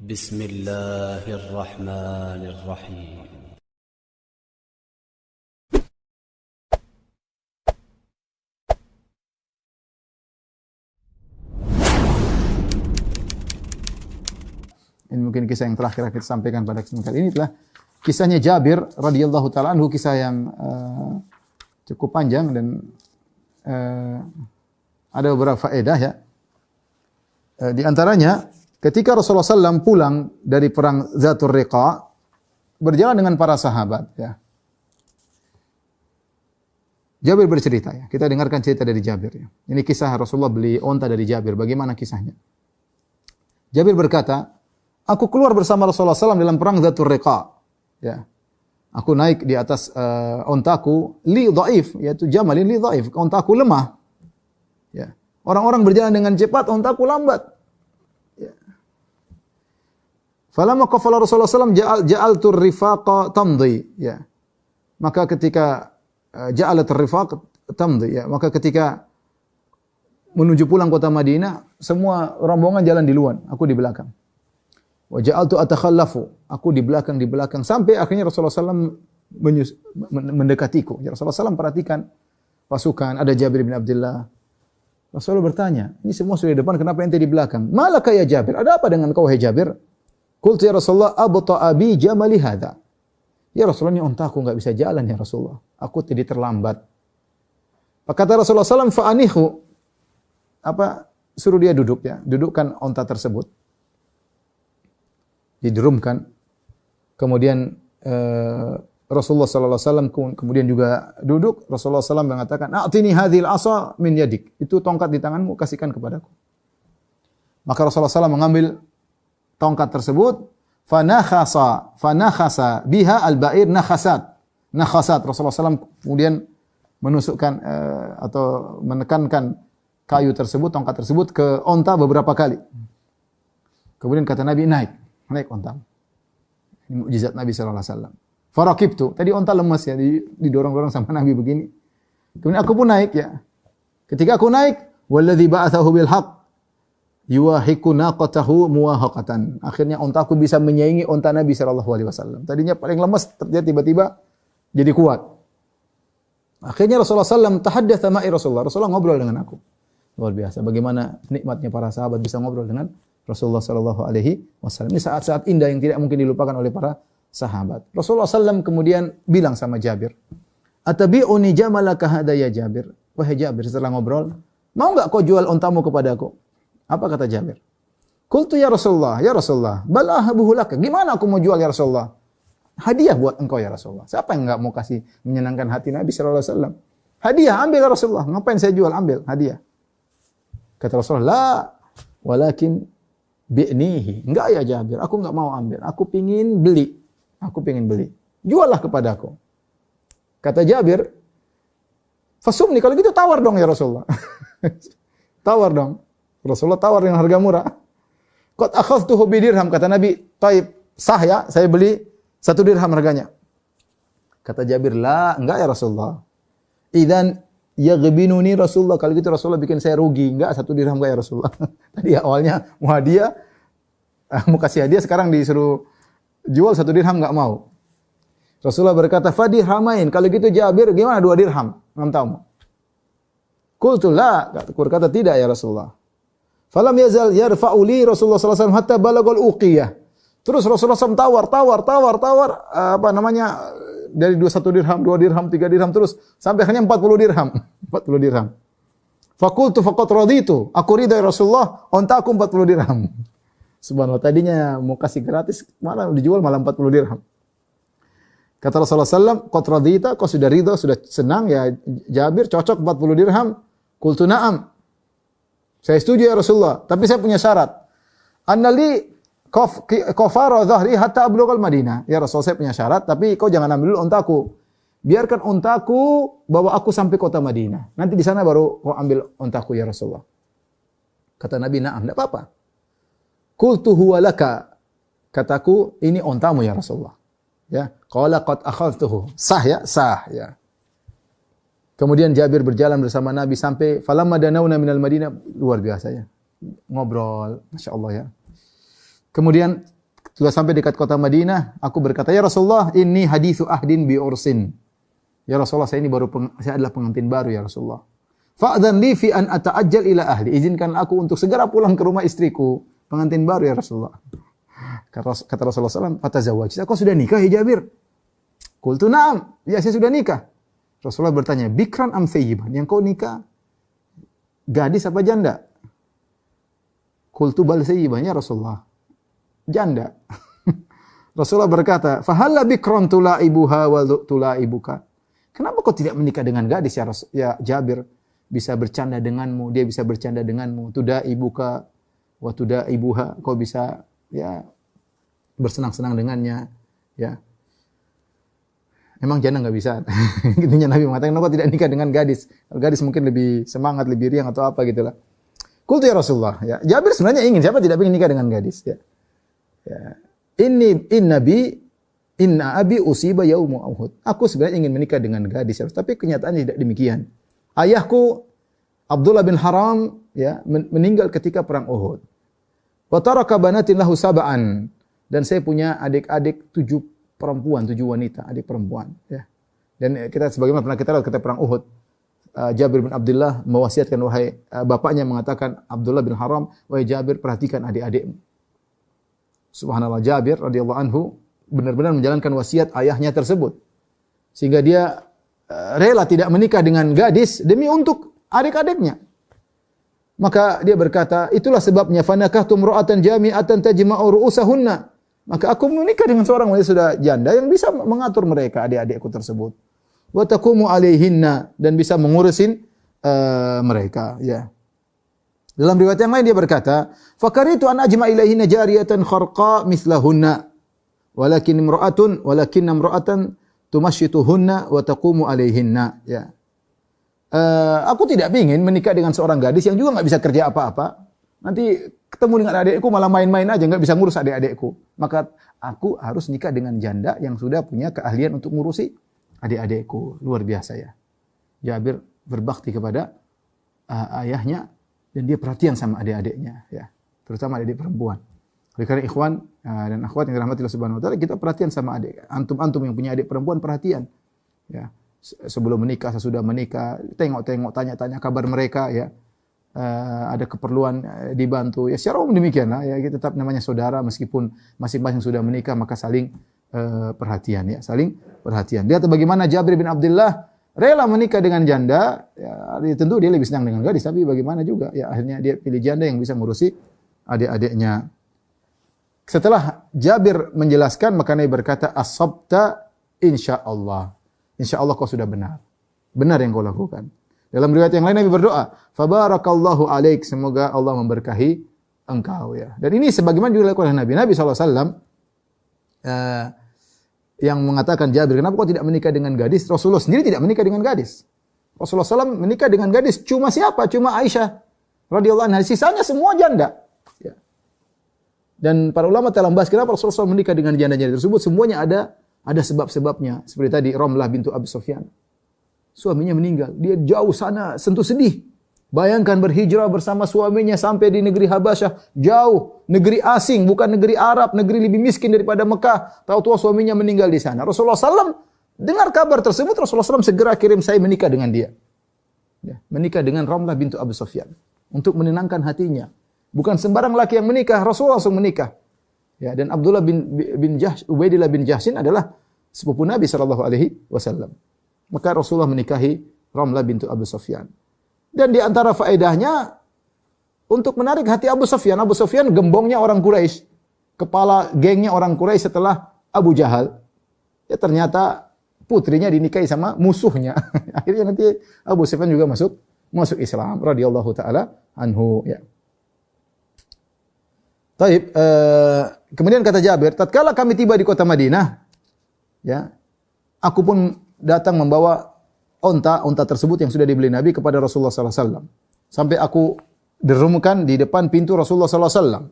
بسم الله الرحمن الرحيم. Ini mungkin kisah yang terakhir kita sampaikan pada kesempatan kali ini adalah kisahnya Jabir radhiyallahu taala anhu, kisah yang cukup panjang dan ada beberapa faedah ya. Di antaranya ketika Rasulullah SAW pulang dari perang Zatul Riqa berjalan dengan para sahabat ya. Jabir bercerita ya. Kita dengarkan cerita dari Jabir ya. Ini kisah Rasulullah beli onta dari Jabir. Bagaimana kisahnya? Jabir berkata, aku keluar bersama Rasulullah SAW dalam perang Zatul Riqa. Ya. Aku naik di atas ontaku, li dhaif, yaitu jamalin li dhaif. Ontaku lemah. Ya. Orang-orang berjalan dengan cepat, ontaku lambat. Ya. Falamma qafala Rasulullah SAW ja'altu rifaqa tamdi. Ya. Maka ketika ja'alat rifaq tamdi, ya. Maka ketika menuju pulang kota Madinah, semua rombongan jalan di luar, aku di belakang. Wa ja'altu atakhallafu, aku di belakang sampai akhirnya Rasulullah SAW mendekatiku. Ya, Rasulullah SAW perhatikan pasukan, ada Jabir bin Abdullah. Rasulullah bertanya, ini semua sudah di depan, kenapa ente di belakang? Malaka ya Jabir, ada apa dengan kau hai Jabir? Qultu ya Rasulullah abta abi jamali hadza. Ya Rasulullah, ini ontaku enggak bisa jalan ya Rasulullah. Aku tadi terlambat. Kata Rasulullah SAW, fa'anihu, suruh dia duduk ya, dudukkan onta tersebut. Diderumkan. Kemudian Rasulullah sallallahu alaihi wasallam kemudian juga duduk. Rasulullah SAW mengatakan, "A'tini hadhil asa min yadik." Itu tongkat di tanganmu, kasihkan kepadaku. Maka Rasulullah SAW mengambil tongkat tersebut, fanakhasa biha al-ba'ir nakhasat. Rasulullah SAW kemudian menusukkan atau menekankan kayu tersebut, tongkat tersebut ke onta beberapa kali. Kemudian kata Nabi, naik onta. Ini mukjizat Nabi sallallahu alaihi wasallam. Farakibtu, tadi onta lemas ya, didorong-dorong sama Nabi begini. Kemudian aku pun naik ya. Ketika aku naik, walladzi ba'atsahu bil haqq yuwahiqu naqatahu muwahaqatan. Akhirnya ontaku bisa menyaingi onta Nabi sallallahu alaihi wasallam. Tadinya paling lemas, ternyata tiba-tiba jadi kuat. Akhirnya Rasulullah SAW tahaddatsa ma'i Rasulullah ngobrol dengan aku. Luar biasa bagaimana nikmatnya para sahabat bisa ngobrol dengan Rasulullah sallallahu alaihi wasallam. Ini saat-saat indah yang tidak mungkin dilupakan oleh para sahabat. Rasulullah SAW kemudian bilang sama Jabir, "Atabi'uni jamalaka hadha ya Jabir?" Wahai Jabir, setelah ngobrol, mau enggak kau jual ontamu kepadaku? Apa kata Jabir? Qultu ya Rasulullah, bal ahabuhu laka. Gimana aku mau jual ya Rasulullah? Hadiah buat engkau ya Rasulullah. Siapa yang enggak mau kasih menyenangkan hati Nabi sallallahu alaihi wasallam? Hadiah, ambil ya Rasulullah. Ngapain saya jual? Ambil, hadiah. Kata Rasulullah, "La, walakin bi'nihi." Enggak ya Jabir, aku enggak mau ambil. Aku pingin beli. Juallah kepadaku. Kata Jabir, "Fasumni, kalau gitu tawar dong ya Rasulullah." Tawar dong. Rasulullah tawar dengan harga murah. Qad akhadtuhu bi dirham, kata Nabi, "Taib, sah ya, saya beli 1 dirham harganya." Kata Jabir, "La, enggak ya Rasulullah. Idzan yaghbinuni Rasulullah, kalau gitu Rasulullah bikin saya rugi. Enggak 1 dirham enggak ya Rasulullah." Tadi awalnya mau hadiah, mau kasih hadiah, sekarang disuruh jual 1 dirham enggak mau. Rasulullah berkata, "Fadirhamain." Kalau gitu Jabir, gimana 2 dirham? Enggak tahu. Qultu la, kata tidak ya Rasulullah. Falam yazal yarfa'u li Rasulullah sallallahu alaihi wasallam hatta balagul uqiyah. Terus Rasulullah SAW tawar, dari 1 dirham, 2 dirham, 3 dirham, terus sampai akhirnya 40 dirham. 40 dirham. Faqultu faqad raditu. Aku ridha ya Rasulullah, onta aku 40 dirham. Subhanallah, tadinya mau kasih gratis, malah dijual malah 40 dirham. Kata Rasulullah SAW, qad radita, kau sudah ridha, sudah senang ya Jabir, cocok 40 dirham. Qultu na'am. Saya setuju ya Rasulullah, tapi saya punya syarat. Annali kafara dhahri hatta ablughal Madinah. Ya Rasul, saya punya syarat, tapi kau jangan ambil dulu ontaku. Biarkan ontaku bawa aku sampai kota Madinah. Nanti di sana baru kau ambil ontaku ya Rasulullah. Kata Nabi, "Na'am, enggak apa-apa." Qultu huwa laka. Kataku, ini ontamu ya Rasulullah. Ya, qala qad akhadhtuhu. Sah ya. Kemudian Jabir berjalan bersama Nabi sampai falamma danauna minal Madinah, luar biasa ya. Ngobrol, Masya Allah ya. Kemudian Sudah sampai dekat kota Madinah, aku berkata, "Ya Rasulullah, ini hadithu ahdin bi ursin." Ya Rasulullah, saya adalah pengantin baru ya Rasulullah. Fa'adhan li fi an ata'ajjal ila ahli. Izinkan aku untuk segera pulang ke rumah istriku. Pengantin baru ya Rasulullah. Kata Rasulullah SAW, "Fatazawwajta, kau sudah nikah ya Jabir?" Qultu na'am, ya saya sudah nikah. Rasulullah bertanya, "Bikran am thayyiban?" Yang kau nikah gadis apa janda? Qultu bal thayyiban ya Rasulullah. Janda. Rasulullah berkata, "Fahalla bikran tulaibuha wa tulaibuka?" Kenapa kau tidak menikah dengan gadis ya Jabir? Bisa bercanda denganmu, dia bisa bercanda denganmu. Tudaibuka wa tudaibuha, kau bisa ya bersenang-senang dengannya, ya. Emang janda enggak bisa. Intinya Nabi mengatakan, "Kau tidak nikah dengan gadis." Gadis mungkin lebih semangat, lebih riang atau apa gitulah. Qultu ya Rasulullah, ya. Jabir sebenarnya ingin, siapa tidak ingin nikah dengan gadis, ya. Ya. Inna abi usiba yaumu Uhud. Aku sebenarnya ingin menikah dengan gadis, tapi kenyataannya tidak demikian. Ayahku Abdullah bin Haram ya meninggal ketika perang Uhud. Wa taraka banatin lahu sab'an, dan saya punya adik-adik 7 wanita, adik perempuan ya. Dan kita sebagaimana pernah kita lihat ketika perang Uhud, Jabir bin Abdullah mewasiatkan, wahai bapaknya mengatakan, Abdullah bin Haram, wahai Jabir, perhatikan adik-adikmu. Subhanallah, Jabir radhiyallahu anhu benar-benar menjalankan wasiat ayahnya tersebut. Sehingga dia rela tidak menikah dengan gadis demi untuk adik-adiknya. Maka dia berkata, itulah sebabnya fanakahtu imra'atan jami'atan tajma'u ru'usahunna. Maka aku menikah dengan seorang wanita sudah janda yang bisa mengatur mereka, adik-adikku tersebut. Wa taqumu 'alaihinna, dan bisa mengurusin mereka, ya. Dalam riwayat yang lain dia berkata, "Fakaritu an ajma' ilaihinna jariyatan kharqa mithlahunna, walakin imra'atan tumashituhunna wa taqumu 'alaihinna." Ya. Aku tidak ingin menikah dengan seorang gadis yang juga enggak bisa kerja apa-apa. Nanti ketemu dengan adik-adikku malah main-main aja, enggak bisa ngurus adik-adikku. Maka aku harus nikah dengan janda yang sudah punya keahlian untuk ngurusi adik-adikku. Luar biasa ya. Jabir berbakti kepada ayahnya, dan dia perhatian sama adik-adiknya, ya, terutama adik perempuan. Oleh karena ikhwan dan akhwat yang dirahmati Allah Subhanahu wa taala, kita perhatian sama adik. Antum yang punya adik perempuan perhatian. Ya. Sebelum menikah, sesudah menikah, tengok-tengok, tanya-tanya kabar mereka, ya. Ada keperluan dibantu. Ya secara umum demikianlah, ya, kita tetap namanya saudara meskipun masing-masing sudah menikah, maka saling perhatian, ya, saling perhatian. Lihat bagaimana Jabir bin Abdullah rela menikah dengan janda, ya, tentu dia lebih senang dengan gadis, tapi bagaimana juga, ya, akhirnya dia pilih janda yang bisa ngurusi adik-adiknya. Setelah Jabir menjelaskan, maka Nabi berkata, "Asabta insyaallah." Insyaallah kau sudah benar. Benar yang kau lakukan. Dalam riwayat yang lain Nabi berdoa, "Fabarakallahu alaik." Semoga Allah memberkahi engkau, ya. Dan ini sebagaimana juga dilakukan oleh Nabi. Nabi SAW yang mengatakan, Jabir, kenapa kau tidak menikah dengan gadis? Rasulullah sendiri tidak menikah dengan gadis. Rasulullah SAW menikah dengan gadis cuma siapa? Cuma Aisyah radhiyallahu anha. Sisanya semua janda. Ya. Dan para ulama telah membahas kenapa Rasulullah SAW menikah dengan janda-janda tersebut. Semuanya ada sebab-sebabnya. Seperti tadi Ramlah bintu Abi Sufyan. Suaminya meninggal. Dia jauh sana, sentuh sedih. Bayangkan berhijrah bersama suaminya sampai di negeri Habasyah, jauh, negeri asing, bukan negeri Arab, negeri lebih miskin daripada Mekah. Tahu-tahu suaminya meninggal di sana. Rasulullah SAW dengar kabar tersebut, Rasulullah SAW segera kirim saya menikah dengan dia. Ya, menikah dengan Ramlah bintu Abi Sufyan untuk menenangkan hatinya. Bukan sembarang laki yang menikah, Rasulullah langsung menikah. Ya, dan Abdullah bin Jahsh, Ubaidillah bin Jahshin adalah sepupu Nabi SAW. Maka Rasulullah menikahi Ramlah bintu Abi Sufyan. Dan di antara faedahnya untuk menarik hati Abu Sufyan. Abu Sufyan gembongnya orang Quraisy, kepala gengnya orang Quraisy setelah Abu Jahal. Ya ternyata putrinya dinikahi sama musuhnya. Akhirnya nanti Abu Sufyan juga masuk Islam radhiyallahu taala anhu, ya. Taib, kemudian kata Jabir, tatkala kami tiba di kota Madinah, ya, aku pun datang membawa onta tersebut yang sudah dibeli Nabi kepada Rasulullah SAW. Sampai aku dirumkan di depan pintu Rasulullah SAW.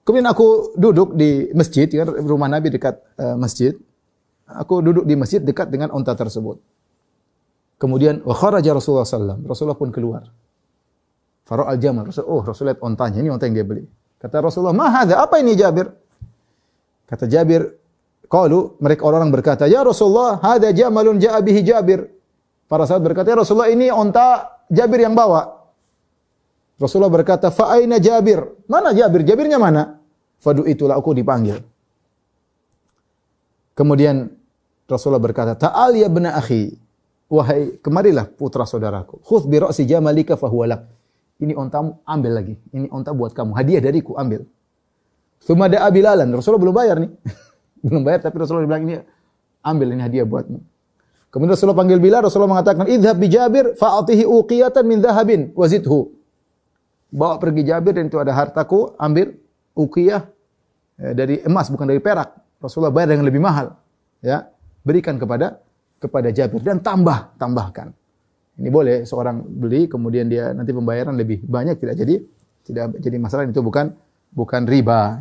Kemudian aku duduk di masjid, ya, rumah Nabi dekat masjid. Aku duduk di masjid dekat dengan onta tersebut. Kemudian wa kharaja Rasulullah SAW. Rasulullah pun keluar. Faro al-jamal. Rasul lihat ontanya, ini onta yang dia beli. Kata Rasulullah, "Ma hadza? Apa ini Jabir?" Kata Jabir, qalu, mereka orang berkata, "Ya Rasulullah, hadza jamalun ja'a bihi Jabir." Para sahabat berkata, "Ya Rasulullah, ini onta Jabir yang bawa." Rasulullah berkata, "Fa aina Jabir?" Mana Jabir? Jabirnya mana? Fadu itulah aku dipanggil. Kemudian Rasulullah berkata, "Ta'al ya bna akhi." Wahai, kemarilah putra saudaraku. Khudh bi ra'si jamalika fa huwa lak. Ini ontamu, ambil lagi. Ini onta buat kamu, hadiah dariku, ambil. Tsumma da'a Bilalan. Rasulullah belum bayar nih. Belum bayar, tapi Rasulullah bilang, ini ambil, ini hadiah buatmu. Kemudian Rasulullah panggil Bilal, Rasulullah mengatakan, "Idhhab bi Jabir fa'atihi uqiyatan min dhahabin wa zidhu." Bawa pergi Jabir dan itu ada hartaku, ambil uqiyah dari emas bukan dari perak. Rasulullah bayar dengan lebih mahal. Ya, berikan kepada Jabir dan tambahkan. Ini boleh seorang beli kemudian dia nanti pembayaran lebih banyak, tidak jadi masalah, itu bukan riba.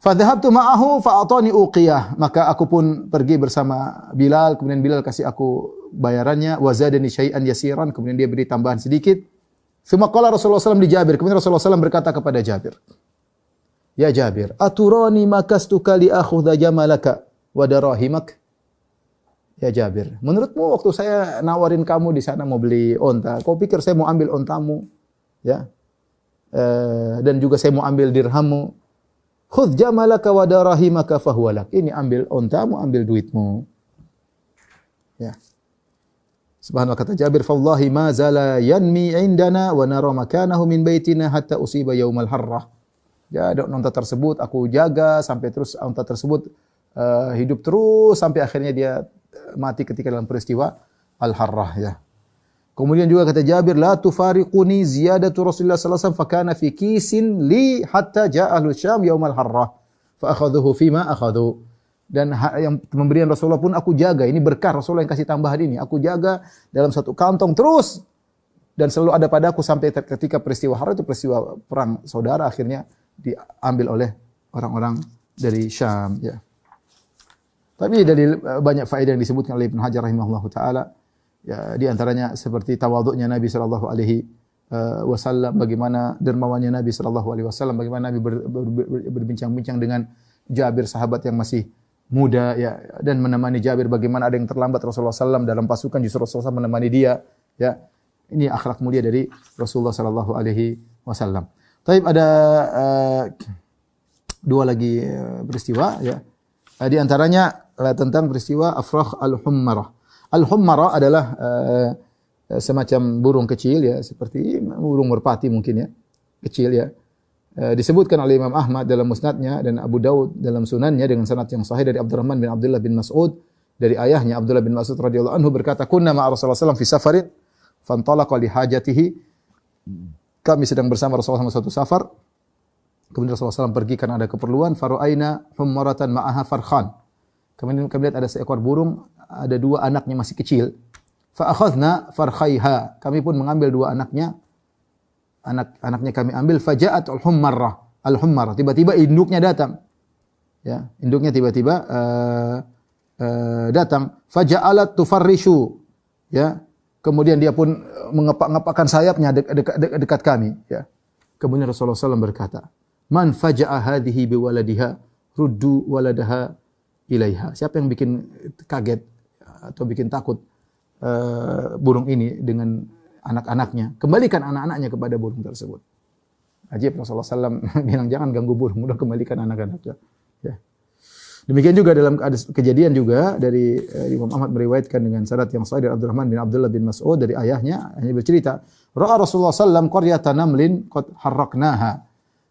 Fadhahabtu ma'ahu fa'atani uqiyah, maka aku pun pergi bersama Bilal, kemudian Bilal kasih aku bayarannya, wa zadani syai'an yasiran, kemudian dia beri tambahan sedikit. Tsumma qala Rasulullah SAW di Jabir, kemudian Rasulullah SAW berkata kepada Jabir, "Ya Jabir, aturani makastuka li akhudha jamalaka wa darahimak?" Ya Jabir, menurutmu waktu saya nawarin kamu di sana mau beli onta, kau pikir saya mau ambil ontamu, ya? Dan juga saya mau ambil dirhammu. Khudh jamalaka wa darahimaka fahuwa lak. Ini ambil ontamu, ambil duitmu. Ya. Subhanallah, kata Jabir, "Fallahi ma zala yanmi indana wa nara makanahu min baitina hatta usiba yaumal harrah." Ya, onta tersebut aku jaga sampai terus onta tersebut hidup terus sampai akhirnya dia mati ketika dalam peristiwa Al-Harrah, ya. Kemudian juga kata Jabir, "La tufariquni ziyadatu Rasulullah sallallahu alaihi wasallam fa kana fi kisin li hatta ja'a ahlu Syam yaumal harrah fa akhadhuhu fima akhadhu." Dan yang pemberian Rasulullah pun aku jaga. Ini berkah Rasulullah yang kasih tambahan ini. Aku jaga dalam satu kantong terus dan selalu ada padaku sampai ketika peristiwa Harrah, itu peristiwa perang saudara, akhirnya diambil oleh orang-orang dari Syam, ya. Tapi dari banyak faedah yang disebutkan oleh Ibnu Hajar rahimahullahu taala, ya, di antaranya seperti tawadhu'nya Nabi sallallahu alaihi wasallam, bagaimana dermawannya Nabi sallallahu alaihi wasallam, bagaimana Nabi berbincang-bincang dengan Jabir, sahabat yang masih muda, ya, dan menemani Jabir, bagaimana ada yang terlambat Rasulullah sallallahu dalam pasukan, justru Rasulullah SAW menemani dia, ya. Ini akhlak mulia dari Rasulullah sallallahu alaihi wasallam. Tapi ada dua lagi peristiwa, ya. Di antaranya tentang peristiwa Afrakh al-Hummarah. Al-Hummarah adalah semacam burung kecil, ya, seperti burung merpati mungkin, ya, kecil, ya. Disebutkan oleh Imam Ahmad dalam musnadnya dan Abu Daud dalam sunannya dengan sanad yang sahih dari Abdurrahman bin Abdullah bin Mas'ud dari ayahnya Abdullah bin Mas'ud radhiyallahu anhu berkata, "Kunna ma'a Rasulullah sallallahu alaihi wasallam fi safarin fantalaqa li hajatihi." Kami sedang bersama Rasulullah SAW suatu safar. Kemudian Rasulullah SAW pergi karena ada keperluan. Faru'aina hummaratan ma'aha farkhan. Kemudian kami lihat ada seekor burung, ada dua anaknya masih kecil. Fa'akhadna farkhaiha. Kami pun mengambil dua anaknya. Anak-anaknya kami ambil. Faja'at al-hummarah. Tiba-tiba induknya datang. Ya, induknya tiba-tiba datang. Faja'alat tufarrishu. Ya. Kemudian dia pun mengepak-ngepakkan sayapnya dekat kami. Ya. Kemudian Rasulullah SAW berkata, "Man faja'a hadhihi biwaladiha ruddu waladaha ilaiha." Siapa yang bikin kaget atau bikin takut burung ini dengan anak-anaknya, kembalikan anak-anaknya kepada burung tersebut. Ajib, Rasulullah SAW bilang jangan ganggu burung, udah kembalikan anak-anaknya. Ya. Demikian juga dalam kejadian juga dari Imam Ahmad meriwayatkan dengan sanad yang sahih dari Abdurrahman bin Abdullah bin Mas'ud dari ayahnya, hanya bercerita, "Ra'a Rasulullah sallallahu qaryatan namlin qad harraknaha."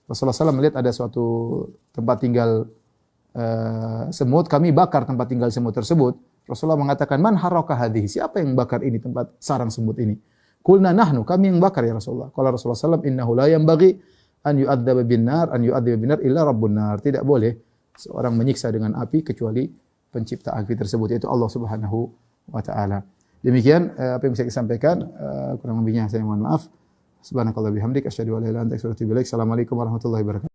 Rasulullah SAW melihat ada suatu tempat tinggal semut, kami bakar tempat tinggal semut tersebut. Rasulullah mengatakan, "Man harraka hadhihi?" Siapa yang bakar ini, tempat sarang semut ini? Qulna nahnu, kami yang bakar ya Rasulullah. Qala Rasulullah SAW, "Innahu la yanbaghi an yu'adzaba bin-nar illa rabbun nar." Tidak boleh seorang menyiksa dengan api kecuali pencipta api tersebut, yaitu Allah Subhanahu wa taala. Demikian apa yang bisa saya sampaikan, kurang lebihnya saya mohon maaf. Subhanakallah bihamdik asyhadu an la ilaha illa anta astaghfiruka wa atubu ilaik. Assalamualaikum warahmatullahi wabarakatuh.